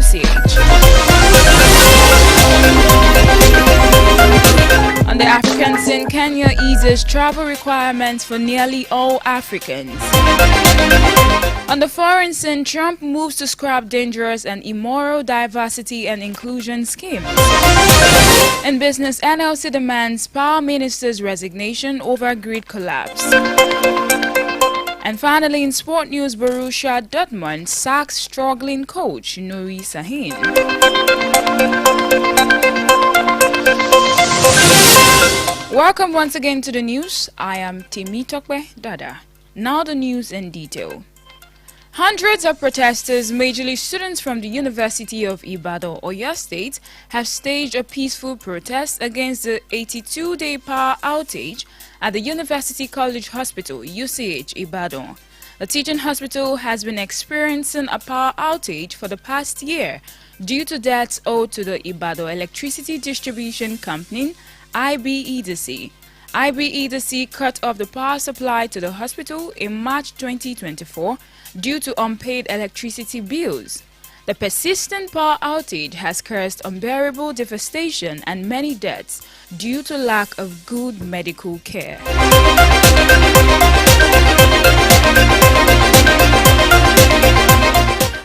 UCH. On the Africans in Kenya eases travel requirements for nearly all Africans. On the foreign scene, Trump moves to scrap dangerous and immoral diversity and inclusion schemes. In business, NLC demands power minister's resignation over grid collapse. And finally, in sport news, Borussia Dortmund sacks struggling coach Nuri Sahin. Welcome once again to the news. I am Timi Tokwe Dada. Now the news in detail. Hundreds of protesters, majorly students from the University of Ibadan, Oyo State, have staged a peaceful protest against the 82-day power outage at the University College Hospital, UCH, Ibadan. The teaching hospital has been experiencing a power outage for the past year due to debts owed to the Ibadan Electricity Distribution Company, IBEDC. IBEDC cut off the power supply to the hospital in March 2024 due to unpaid electricity bills. The persistent power outage has caused unbearable devastation and many deaths due to lack of good medical care.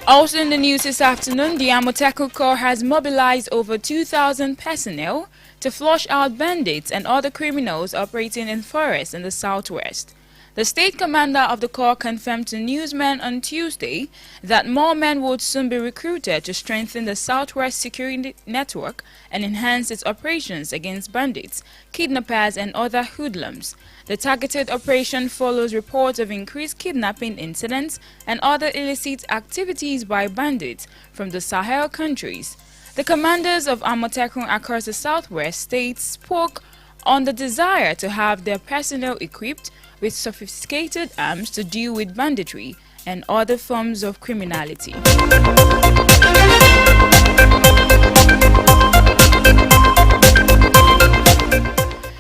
Also in the news this afternoon, the Amotekun Corps has mobilized over 2,000 personnel to flush out bandits and other criminals operating in forests in the southwest. The state commander of the Corps confirmed to newsmen on Tuesday that more men would soon be recruited to strengthen the southwest security network and enhance its operations against bandits, kidnappers and other hoodlums. The targeted operation follows reports of increased kidnapping incidents and other illicit activities by bandits from the Sahel countries. The commanders of Amotekun across the southwest states spoke on the desire to have their personnel equipped with sophisticated arms to deal with banditry and other forms of criminality.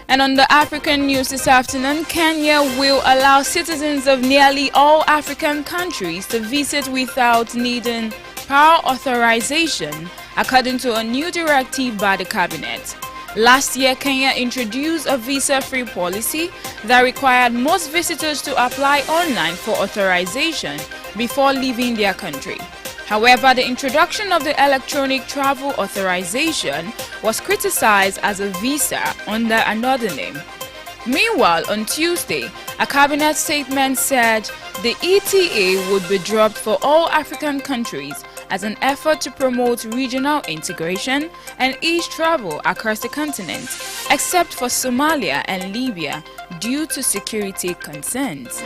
And on the African news this afternoon, Kenya will allow citizens of nearly all African countries to visit without needing prior authorization, according to a new directive by the cabinet. Last year, Kenya introduced a visa-free policy that required most visitors to apply online for authorization before leaving their country. However, the introduction of the electronic travel authorization was criticized as a visa under another name. Meanwhile, on Tuesday, a cabinet statement said the ETA would be dropped for all African countries as an effort to promote regional integration and ease travel across the continent, except for Somalia and Libya due to security concerns.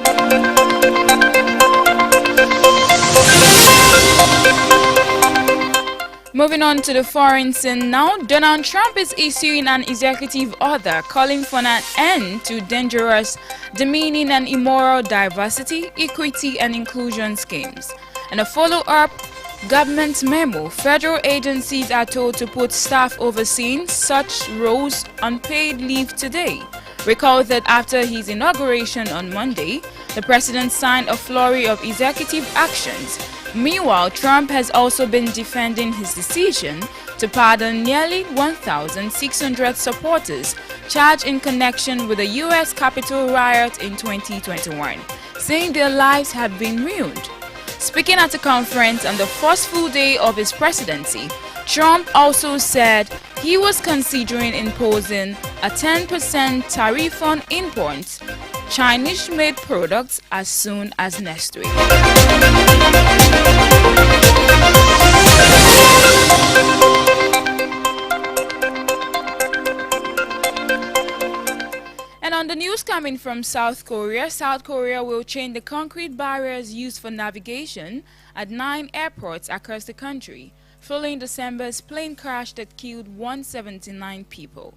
Moving on to the foreign scene now, Donald Trump is issuing an executive order calling for an end to dangerous, demeaning and immoral diversity, equity and inclusion schemes. In a follow-up government memo, federal agencies are told to put staff overseeing such roles on paid leave today. Recall that after his inauguration on Monday, the president signed a flurry of executive actions. Meanwhile, Trump has also been defending his decision to pardon nearly 1,600 supporters charged in connection with the U.S. Capitol riot in 2021, saying their lives have been ruined. Speaking at a conference on the first full day of his presidency, Trump also said he was considering imposing a 10% tariff on imports Chinese-made products as soon as next week. And on the news coming from South Korea will change the concrete barriers used for navigation at 9 airports across the country, following December's plane crash that killed 179 people.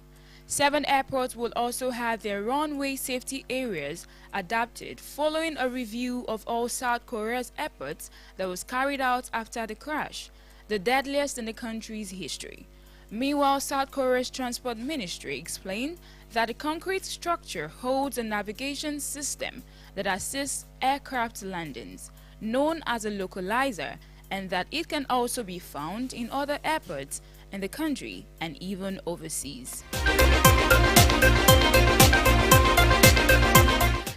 7 airports will also have their runway safety areas adapted following a review of all South Korea's airports that was carried out after the crash, the deadliest in the country's history. Meanwhile, South Korea's transport ministry explained that the concrete structure holds a navigation system that assists aircraft landings, known as a localizer, and that it can also be found in other airports in the country and even overseas.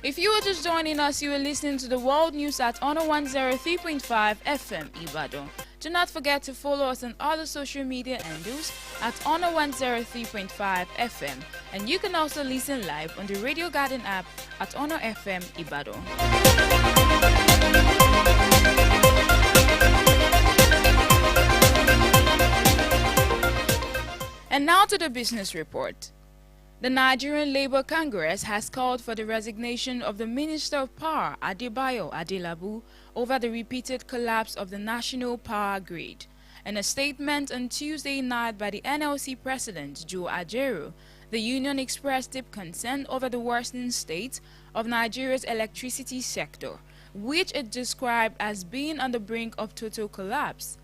If you are just joining us, you are listening to the World News at Honor 103.5 FM Ibadan. Do not forget to follow us on other social media handles at Honor 103.5 FM, and you can also listen live on the Radio Garden app at Honor FM Ibadan. And now to the business report. The Nigerian Labour Congress has called for the resignation of the Minister of Power, Adebayo Adelabu, over the repeated collapse of the national power grid. In a statement on Tuesday night by the NLC President, Joe Ajaero, the union expressed deep concern over the worsening state of Nigeria's electricity sector, which it described as being on the brink of total collapse.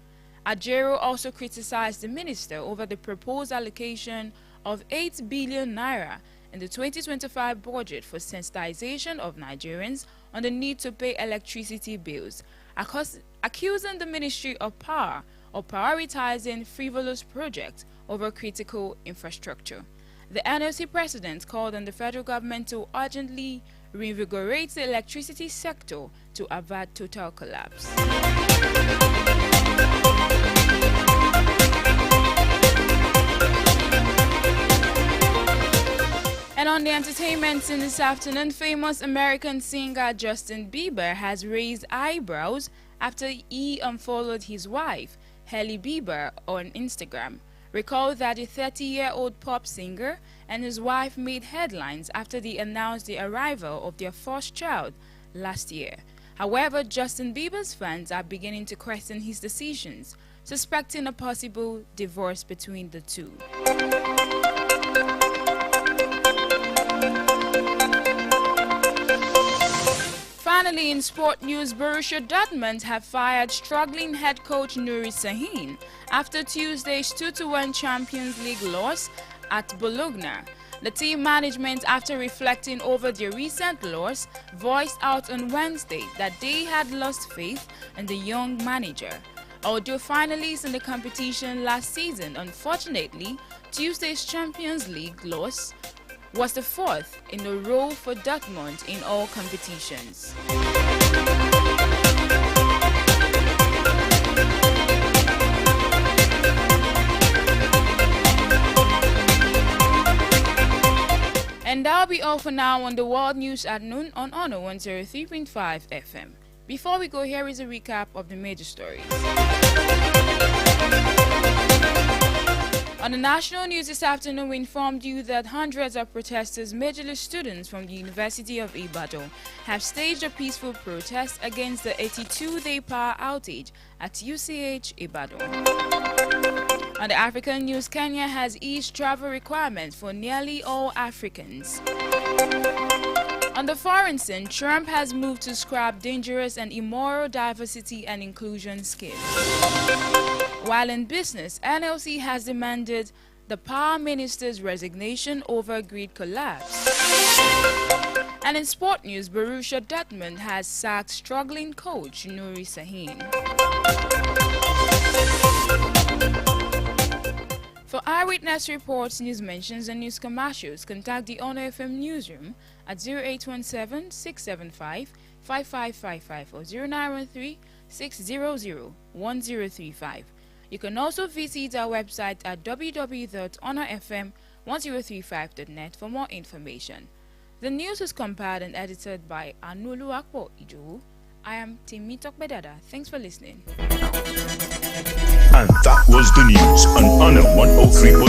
Ajaero also criticized the minister over the proposed allocation of 8 billion naira in the 2025 budget for sensitization of Nigerians on the need to pay electricity bills, accusing the Ministry of Power of prioritizing frivolous projects over critical infrastructure. The NLC president called on the federal government to urgently reinvigorate the electricity sector to avert total collapse. And on the entertainment scene this afternoon, famous American singer Justin Bieber has raised eyebrows after he unfollowed his wife, Hailey Bieber, on Instagram. Recall that the 30-year-old pop singer and his wife made headlines after they announced the arrival of their first child last year. However, Justin Bieber's fans are beginning to question his decisions, suspecting a possible divorce between the two. Finally, in sport news, Borussia Dortmund have fired struggling head coach Nuri Sahin after Tuesday's 2-1 Champions League loss at Bologna. The team management, after reflecting over their recent loss, voiced out on Wednesday that they had lost faith in the young manager. Although finalists in the competition last season, unfortunately, Tuesday's Champions League loss was the fourth in a row for Dortmund in all competitions. And that'll be all for now on the World News at noon on Honor 103.5 FM. Before we go, here is a recap of the major stories. On the national news this afternoon, we informed you that hundreds of protesters, majorly students from the University of Ibadan, have staged a peaceful protest against the 82-day power outage at UCH Ibadan. On the African news, Kenya has eased travel requirements for nearly all Africans. On the foreign scene, Trump has moved to scrap dangerous and immoral diversity and inclusion schemes. While in business, NLC has demanded the power minister's resignation over grid collapse. And in sport news, Borussia Dortmund has sacked struggling coach Nuri Sahin. For eyewitness reports, news mentions, and news commercials, contact the Honor FM newsroom at 0817-675-5555 or 0913-600-1035. You can also visit our website at www.honorfm1035.net for more information. The news is compiled and edited by Anulu Akpo Ijowu. I am Timi Tokbedada. Thanks for listening. And that was the news on Honor 103.5.